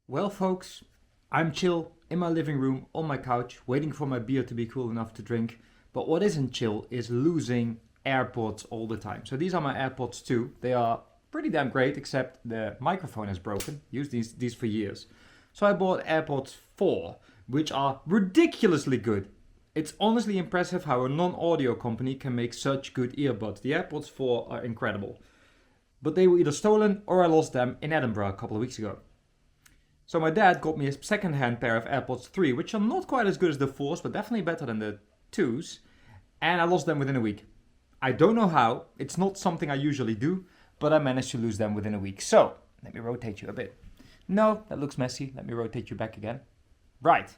Well, folks, I'm chill in my living room on my couch, waiting for my beer to be cool enough to drink. But what isn't chill is losing AirPods all the time. So these are my AirPods 2. They are pretty damn great, except the microphone is broken. Used these for years. So I bought AirPods 4, which are ridiculously good. It's honestly impressive how a non-audio company can make such good earbuds. The AirPods 4 are incredible. But they were either stolen or I lost them in Edinburgh a couple of weeks ago. So my dad got me a second-hand pair of AirPods 3, which are not quite as good as the 4s, but definitely better than the 2s. And I lost them within a week. I don't know how. It's not something I usually do, but I managed to lose them within a week. So, let me rotate you a bit. No, that looks messy. Let me rotate you back again. Right.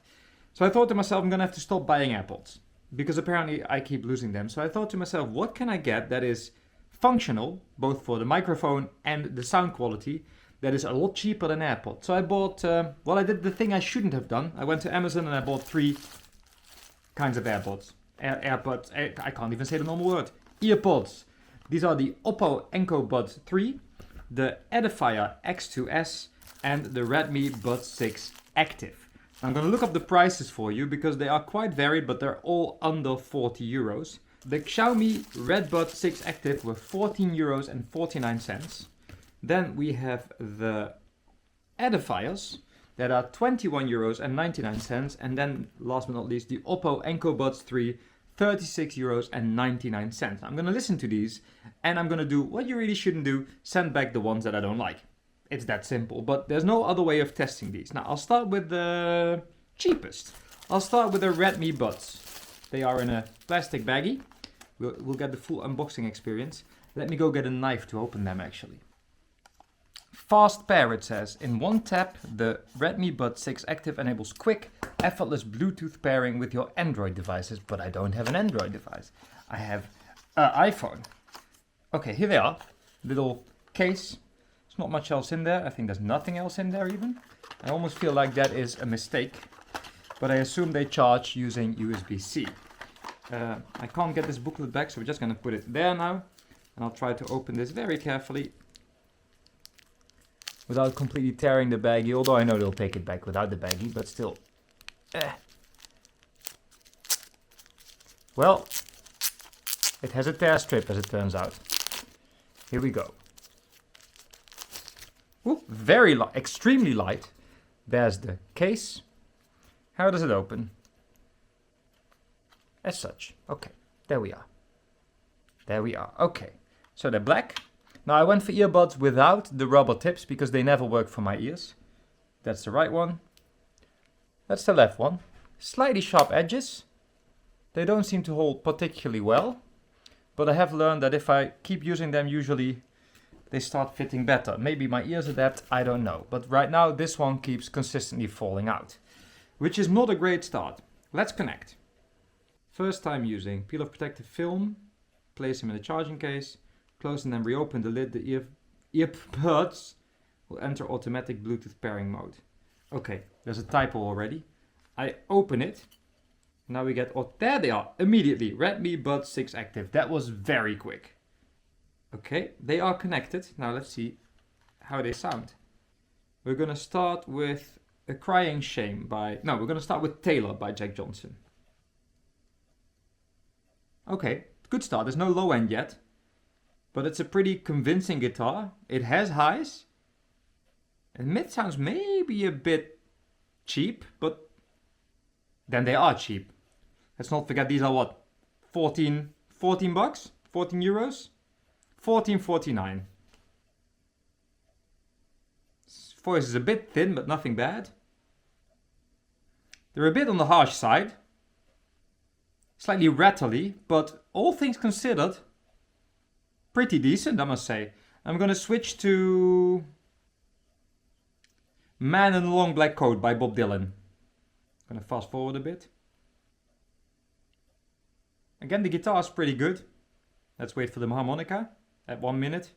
So I thought to myself, I'm going to have to stop buying AirPods, because apparently I keep losing them. So I thought to myself, what can I get that is functional, both for the microphone and the sound quality, that is a lot cheaper than AirPods. So I bought, I did the thing I shouldn't have done. I went to Amazon and I bought 3 kinds of AirPods. AirPods, I can't even say the normal word. Earpods. These are the Oppo Enco Buds3, the Edifier x2s, and the Redmi Buds3 Active. I'm going to look up the prices for you because they are quite varied, but they're all under 40 euros. The Xiaomi Redbud 6 Active were 14 euros and 49 cents. Then we have the Edifiers that are 21 euros and 99 cents. And then last but not least, the Oppo Enco Buds 3, 36 euros and 99 cents. I'm going to listen to these and I'm going to do what you really shouldn't do, send back the ones that I don't like. It's that simple, but there's no other way of testing these. Now I'll start with the cheapest. I'll start with the Redmi Buds. They are in a plastic baggie. We'll get the full unboxing experience. Let me go get a knife to open them actually. Fast pair, it says. In one tap, the Redmi Buds 6 Active enables quick, effortless Bluetooth pairing with your Android devices, but I don't have an Android device. I have an iPhone. Okay, here they are. Little case. There's not much else in there. I think there's nothing else in there even. I almost feel like that is a mistake, but I assume they charge using USB-C. I can't get this booklet back, so we're just going to put it there now. And I'll try to open this very carefully without completely tearing the baggie, although I know they'll take it back without the baggie, but still. Well, it has a tear strip as it turns out. Here we go. Ooh, very light, extremely light. There's the case. How does it open? As such. Okay, there we are. There we are. Okay, so they're black. Now I went for earbuds without the rubber tips because they never work for my ears. That's the right one. That's the left one. Slightly sharp edges. They don't seem to hold particularly well, but I have learned that if I keep using them, usually they start fitting better. Maybe my ears adapt, I don't know. But right now this one keeps consistently falling out, which is not a great start. Let's connect. First time using. Peel off protective film. Place them in the charging case. Close and then reopen the lid. The earbuds will enter automatic Bluetooth pairing mode. Okay, there's a typo already. I open it. Now we get, oh, there they are, immediately. Redmi Buds 6 Active. That was very quick. Okay, they are connected. Now let's see how they sound. We're going to start with A Crying Shame we're going to start with Taylor by Jack Johnson. Okay, good start. There's no low end yet. But it's a pretty convincing guitar. It has highs. And mid sounds maybe a bit cheap, but then they are cheap. Let's not forget these are what? 14 bucks? 14 euros? 14.49. Voice is a bit thin, but nothing bad. They're a bit on the harsh side. Slightly rattly, but all things considered, pretty decent, I must say. I'm going to switch to Man in a Long Black Coat by Bob Dylan. I'm going to fast forward a bit. Again, the guitar is pretty good. Let's wait for the harmonica at 1 minute.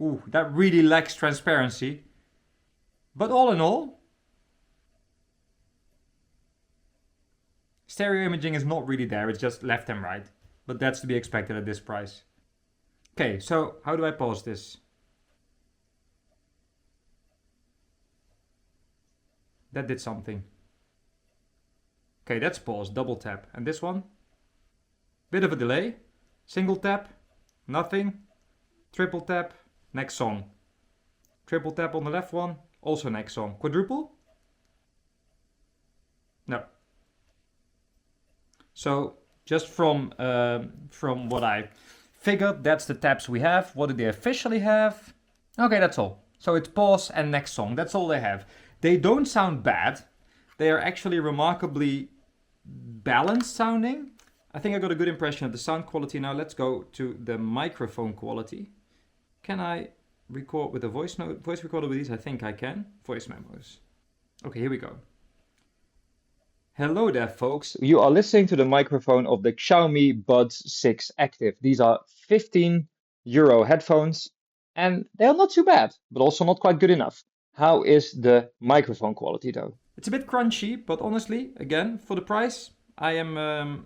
Ooh, that really lacks transparency. But all in all, stereo imaging is not really there. It's just left and right. But that's to be expected at this price. Okay, so how do I pause this? That did something. Okay, that's pause, double tap. And this one? Bit of a delay. Single tap, nothing. Triple tap, next song. Triple tap on the left one, also next song. Quadruple? No. So just from what I figured, that's the taps we have. What do they officially have? Okay, that's all. So it's pause and next song. That's all they have. They don't sound bad. They are actually remarkably balanced sounding. I think I got a good impression of the sound quality. Now let's go to the microphone quality. Can I record with a voice recorder with these? I think I can. Voice memos. Okay, here we go. Hello there, folks. You are listening to the microphone of the Xiaomi Buds 6 Active. These are €15 headphones, and they are not too bad, but also not quite good enough. How is the microphone quality though? It's a bit crunchy, but honestly, again, for the price, I'm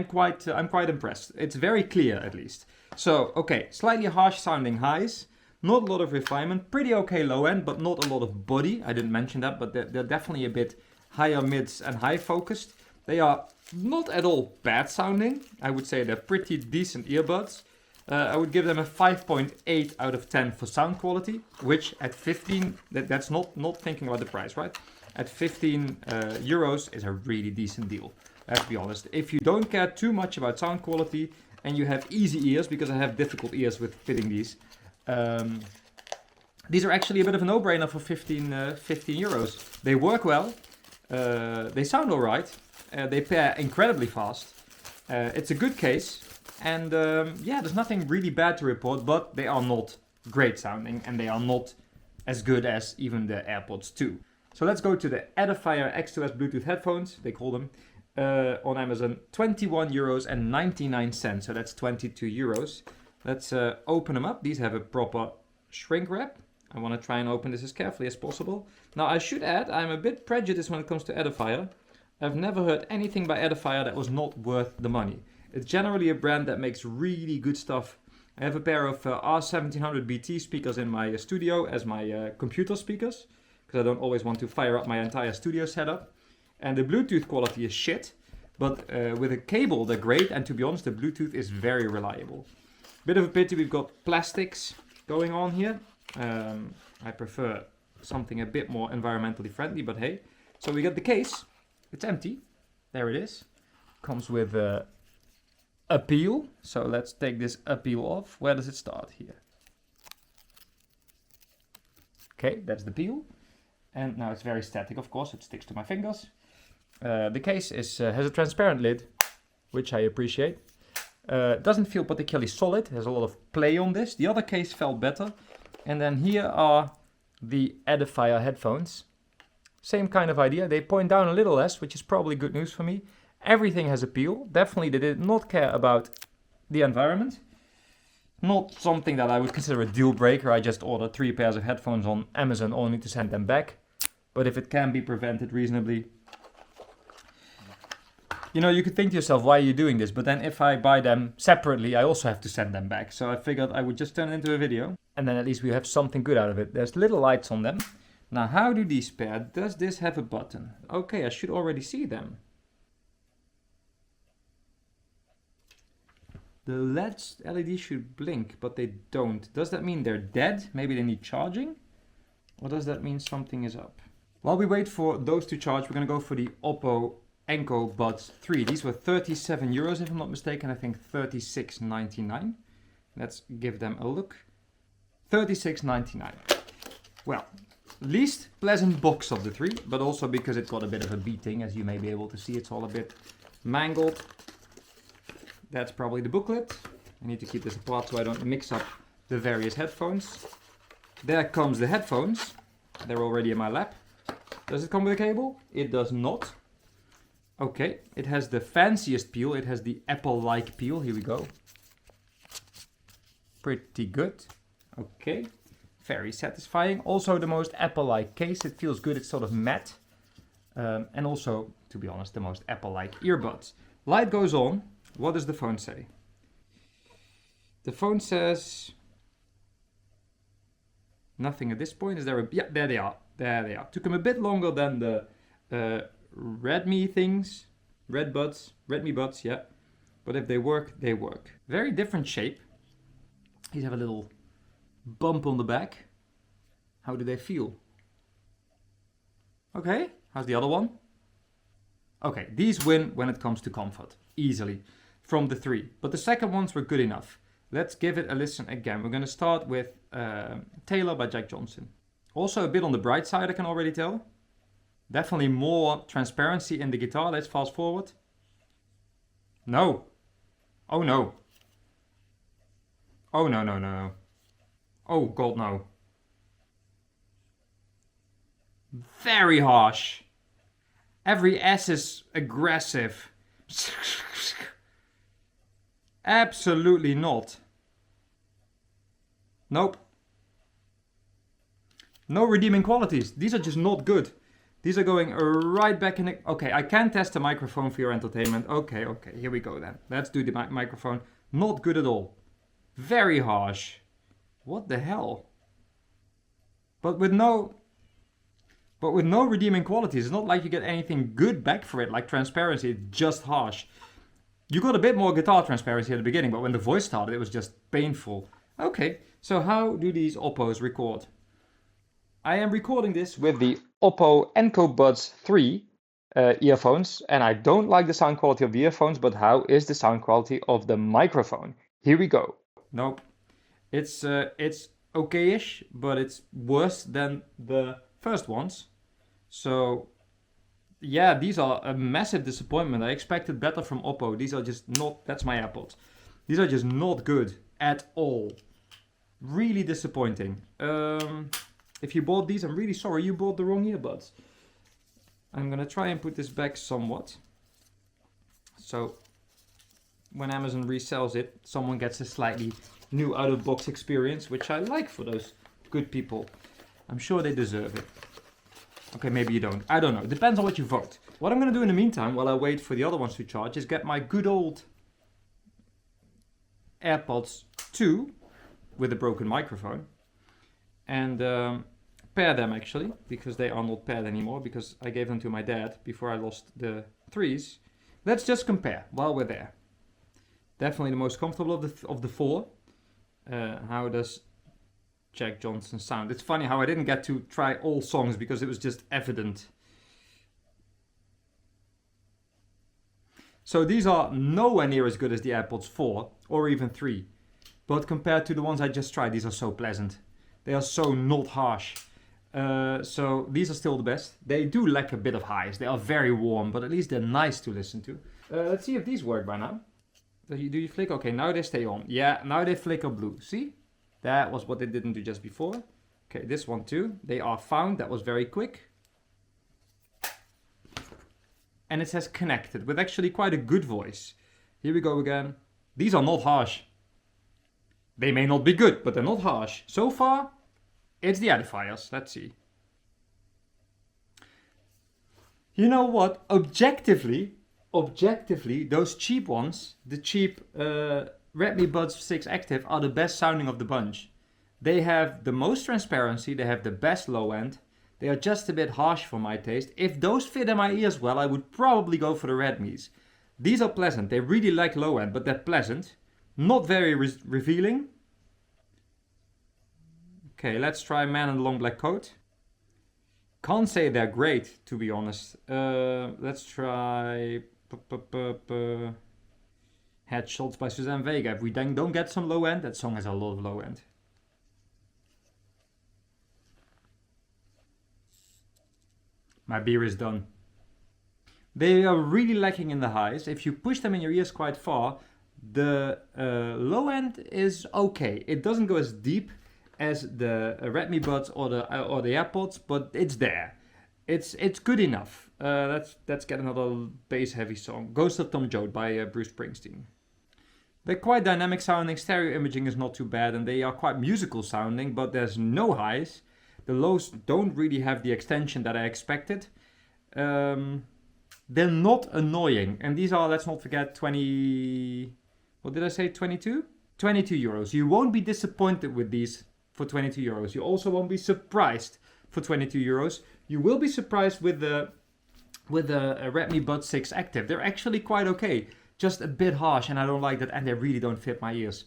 quite impressed. It's very clear, at least. So, okay, slightly harsh sounding highs, not a lot of refinement, pretty okay low end, but not a lot of body. I didn't mention that, but they're definitely a bit higher mids and high focused. They are not at all bad sounding. I would say they're pretty decent earbuds. I would give them a 5.8 out of 10 for sound quality, which at 15, that's not thinking about the price, right? At 15 euros is a really decent deal. Let's be honest. If you don't care too much about sound quality and you have easy ears, because I have difficult ears with fitting these are actually a bit of a no-brainer for 15 euros. They work well. They sound all right. They pair incredibly fast. It's a good case. And yeah, there's nothing really bad to report, but they are not great sounding and they are not as good as even the Airpods 2. So let's go to the Edifier x2s Bluetooth headphones, they call them, on Amazon. €21.99, so that's 22 euros. Let's open them up. These have a proper shrink wrap. I want to try and open this as carefully as possible. Now I should add, I'm a bit prejudiced when it comes to Edifier. I've never heard anything by Edifier that was not worth the money. It's generally a brand that makes really good stuff. I have a pair of R1700 BT speakers in my studio as my computer speakers, because I don't always want to fire up my entire studio setup. And the Bluetooth quality is shit, but with a cable they're great, and to be honest, the Bluetooth is very reliable. Bit of a pity we've got plastics going on here. I prefer something a bit more environmentally friendly, but hey. So we got the case. It's empty. There it is. Comes with a peel. So let's take this peel off. Where does it start? Here. Okay, that's the peel. And now it's very static, of course. It sticks to my fingers. The case has a transparent lid, which I appreciate. It doesn't feel particularly solid. There's a lot of play on this. The other case felt better. And then here are the Edifier headphones. Same kind of idea. They point down a little less, which is probably good news for me. Everything has a peel. Definitely they did not care about the environment. Not something that I would consider a deal breaker. I just ordered 3 pairs of headphones on Amazon only to send them back. But if it can be prevented reasonably, you know, you could think to yourself, why are you doing this? But then if I buy them separately, I also have to send them back. So I figured I would just turn it into a video. And then at least we have something good out of it. There's little lights on them. Now, how do these pair? Does this have a button? Okay, I should already see them. The LED should blink, but they don't. Does that mean they're dead? Maybe they need charging? Or does that mean something is up? While we wait for those to charge, we're going to go for the Oppo Enco Buds 3. These were 37 euros, if I'm not mistaken. I think 36.99. Let's give them a look. 36.99. Well, least pleasant box of the three, but also because it got a bit of a beating, as you may be able to see. It's all a bit mangled. That's probably the booklet. I need to keep this apart so I don't mix up the various headphones. There comes the headphones. They're already in my lap. Does it come with a cable? It does not. Okay, it has the fanciest peel. It has the Apple-like peel. Here we go. Pretty good. Okay, very satisfying. Also the most Apple-like case. It feels good. It's sort of matte. And also, to be honest, the most Apple-like earbuds. Light goes on. What does the phone say? The phone says nothing at this point. Is there a... Yeah, there they are. There they are. Took them a bit longer than the Redmi things. Redmi Buds, yeah. But if they work, they work. Very different shape. These have a little bump on the back. How do they feel? Okay, how's the other one? Okay, these win when it comes to comfort, easily, from the three. But the second ones were good enough. Let's give it a listen again. We're going to start with Taylor by Jack Johnson. Also a bit on the bright side, I can already tell. Definitely more transparency in the guitar. Let's fast forward. No. Oh no. Oh no, no, no. Oh god, no. Very harsh. Every S is aggressive. Absolutely not. Nope. No redeeming qualities. These are just not good. These are going right back in the... Okay, I can test the microphone for your entertainment. Okay, here we go then. Let's do the microphone. Not good at all. Very harsh. What the hell? But with no redeeming qualities. It's not like you get anything good back for it, like transparency. It's just harsh. You got a bit more guitar transparency at the beginning, but when the voice started, it was just painful. Okay, so how do these Oppos record? I am recording this with the Oppo Enco Buds3 earphones, and I don't like the sound quality of the earphones, but how is the sound quality of the microphone? Here we go. Nope. It's okay-ish, but it's worse than the first ones. So, yeah, these are a massive disappointment. I expected better from Oppo. These are just not... That's my AirPods. These are just not good at all. Really disappointing. If you bought these, I'm really sorry you bought the wrong earbuds. I'm gonna try and put this back somewhat. So when Amazon resells it, someone gets a slightly new out-of-box experience, which I like for those good people. I'm sure they deserve it. Okay, maybe you don't. I don't know. It depends on what you vote. What I'm gonna do in the meantime, while I wait for the other ones to charge, is get my good old Airpods 2 with a broken microphone. And pair them actually, because they are not paired anymore, because I gave them to my dad before I lost the 3s. Let's just compare while we're there. Definitely the most comfortable of the four. How does Jack Johnson sound? It's funny how I didn't get to try all songs because it was just evident. So these are nowhere near as good as the AirPods 4 or even 3. But compared to the ones I just tried, these are so pleasant. They are so not harsh. So these are still the best. They do lack a bit of highs. They are very warm, but at least they're nice to listen to. Let's see if these work by now. Do you flick? Okay, now they stay on. Yeah, now they flicker blue. See? That was what they didn't do just before. Okay, this one too. They are found. That was very quick. And it says connected with actually quite a good voice. Here we go again. These are not harsh. They may not be good, but they're not harsh. So far, it's the Edifiers. Let's see. You know what? Objectively, those cheap ones, the cheap Redmi Buds 6 Active, are the best sounding of the bunch. They have the most transparency. They have the best low end. They are just a bit harsh for my taste. If those fit in my ears well, I would probably go for the Redmis. These are pleasant. They really like low end, but they're pleasant. Not very revealing. Okay, let's try Man in the Long Black Coat. Can't say they're great, to be honest. Let's try Headshots by Suzanne Vega. If we then don't get some low end, that song has a lot of low end. My beer is done. They are really lacking in the highs. If you push them in your ears quite far, the low end is okay. It doesn't go as deep as the Redmi Buds or the AirPods, but it's there. It's good enough. Let's get another bass heavy song. Ghost of Tom Joad by Bruce Springsteen. They're quite dynamic sounding. Stereo imaging is not too bad, and they are quite musical sounding, but there's no highs. The lows don't really have the extension that I expected. They're not annoying, and these are, let's not forget, 20... What did I say, 22? 22 euros. You won't be disappointed with these for 22 euros. You also won't be surprised for 22 euros. You will be surprised with the Redmi Buds 6 Active. They're actually quite okay. Just a bit harsh, and I don't like that, and they really don't fit my ears.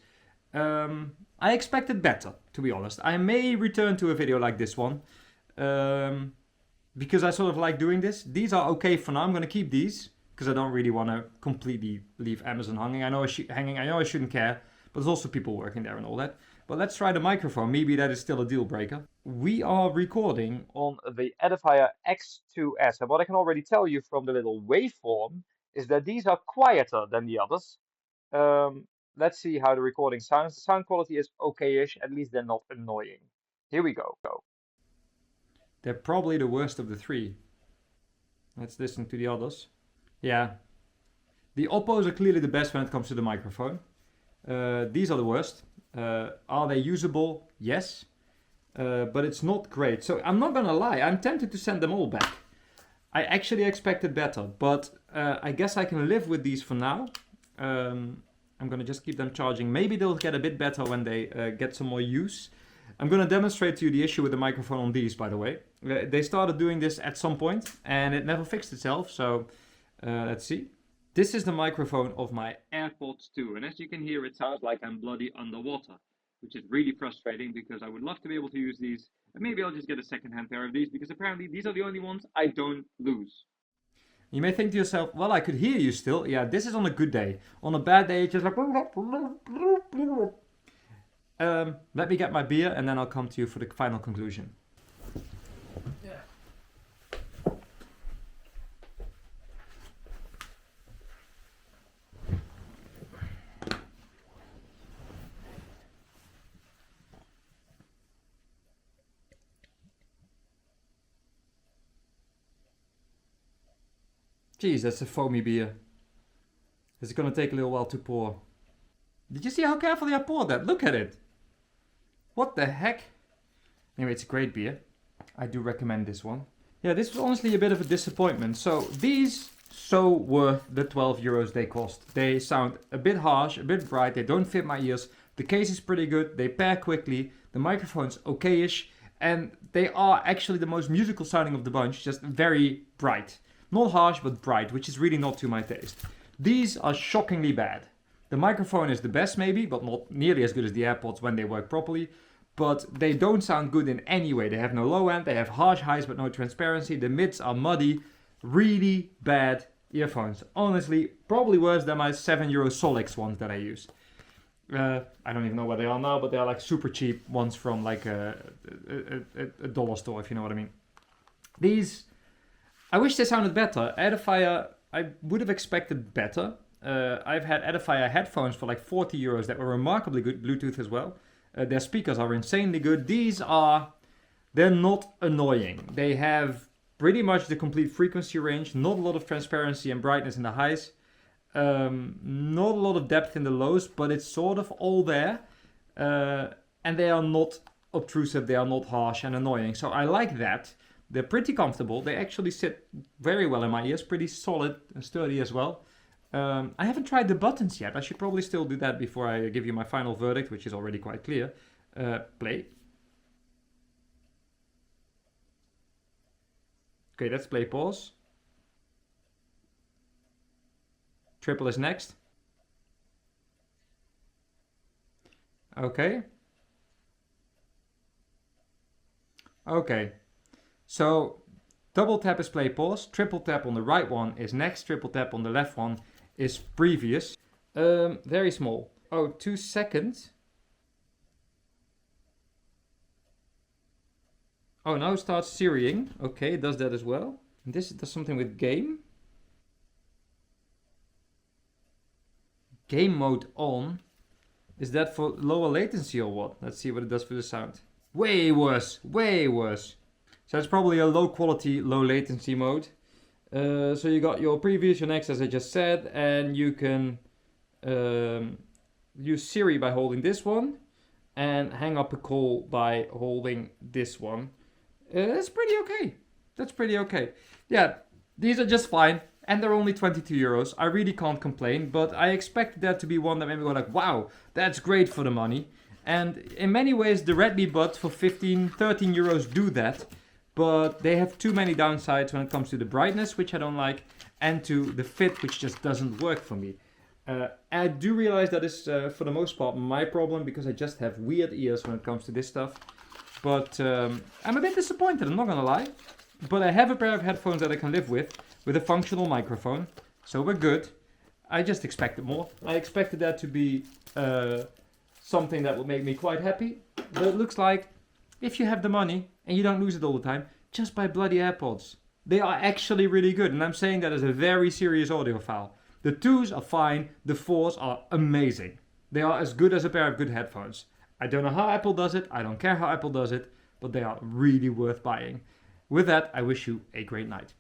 I expected better, to be honest. I may return to a video like this one, because I sort of like doing this. These are okay for now. I'm going to keep these, because I don't really want to completely leave Amazon hanging. I know I shouldn't care, but there's also people working there and all that. But let's try the microphone. Maybe that is still a deal breaker. We are recording on the Edifier x2s, and what I can already tell you from the little waveform is that these are quieter than the others. Let's see how the recording sounds. The sound quality is okay-ish. At least they're not annoying. Here we go. They're probably the worst of the three. Let's listen to the others. Yeah. The Oppos are clearly the best when it comes to the microphone. These are the worst. Are they usable? Yes. But it's not great. So I'm not gonna lie. I'm tempted to send them all back. I actually expected better. But I guess I can live with these for now. I'm going to just keep them charging. Maybe they'll get a bit better when they get some more use. I'm going to demonstrate to you the issue with the microphone on these, by the way. They started doing this at some point, and it never fixed itself. So let's see. This is the microphone of my Airpods 2. And as you can hear, it sounds like I'm bloody underwater, which is really frustrating because I would love to be able to use these. And maybe I'll just get a second-hand pair of these because apparently these are the only ones I don't lose. You may think to yourself, well, I could hear you still. Yeah, this is on a good day. On a bad day, it's just like... let me get my beer and then I'll come to you for the final conclusion. Jeez, that's a foamy beer. It's gonna take a little while to pour. Did you see how carefully I poured that? Look at it. What the heck? Anyway, it's a great beer. I do recommend this one. Yeah, this was honestly a bit of a disappointment. So these, so worth the 12 euros they cost. They sound a bit harsh, a bit bright. They don't fit my ears. The case is pretty good. They pair quickly. The microphone's okay-ish. And they are actually the most musical sounding of the bunch. Just very bright. Not harsh, but bright, which is really not to my taste. These are shockingly bad. The microphone is the best maybe, but not nearly as good as the AirPods when they work properly. But they don't sound good in any way. They have no low end, they have harsh highs but no transparency. The mids are muddy. Really bad earphones. Honestly, probably worse than my €7 Solix ones that I use. I don't even know where they are now, but they are like super cheap ones from like a dollar store, if you know what I mean. These... I wish they sounded better. Edifier, I would have expected better. I've had Edifier headphones for like 40 euros that were remarkably good, Bluetooth as well. Their speakers are insanely good. These are, they're not annoying. They have pretty much the complete frequency range, not a lot of transparency and brightness in the highs, not a lot of depth in the lows, but it's sort of all there. And they are not obtrusive, they are not harsh and annoying. So I like that. They're pretty comfortable. They actually sit very well in my ears. Pretty solid and sturdy as well. I haven't tried the buttons yet. I should probably still do that before I give you my final verdict, which is already quite clear. Play. Okay, that's play pause. Triple is next. Okay. Okay. So double tap is play pause, triple tap on the right one is next, triple tap on the left one is previous. Very small. Oh, 2 seconds. Oh, now it starts Siriing. Okay, it does that as well. And this does something with game. Game mode on. Is that for lower latency or what? Let's see what it does for the sound. Way worse, way worse. So it's probably a low quality, low latency mode. So you got your previous, your next, as I just said, and you can use Siri by holding this one and hang up a call by holding this one. That's pretty okay. That's pretty okay. Yeah, these are just fine. And they're only 22 euros. I really can't complain, but I expected that to be one that made me go like, wow, that's great for the money. And in many ways, the Redmi Buds for 15, 13 euros do that. but they have too many downsides when it comes to the brightness, which I don't like, and to the fit, which just doesn't work for me. I do realize that is, for the most part, my problem, because I just have weird ears when it comes to this stuff. But I'm a bit disappointed, I'm not gonna lie. But I have a pair of headphones that I can live with a functional microphone. So we're good. I just expected more. I expected that to be something that would make me quite happy. But it looks like, if you have the money and you don't lose it all the time, just buy bloody AirPods. They are actually really good, and I'm saying that as a very serious audiophile. The 2s are fine, the 4s are amazing. They are as good as a pair of good headphones. I don't know how Apple does it, I don't care how Apple does it, but they are really worth buying. With that, I wish you a great night.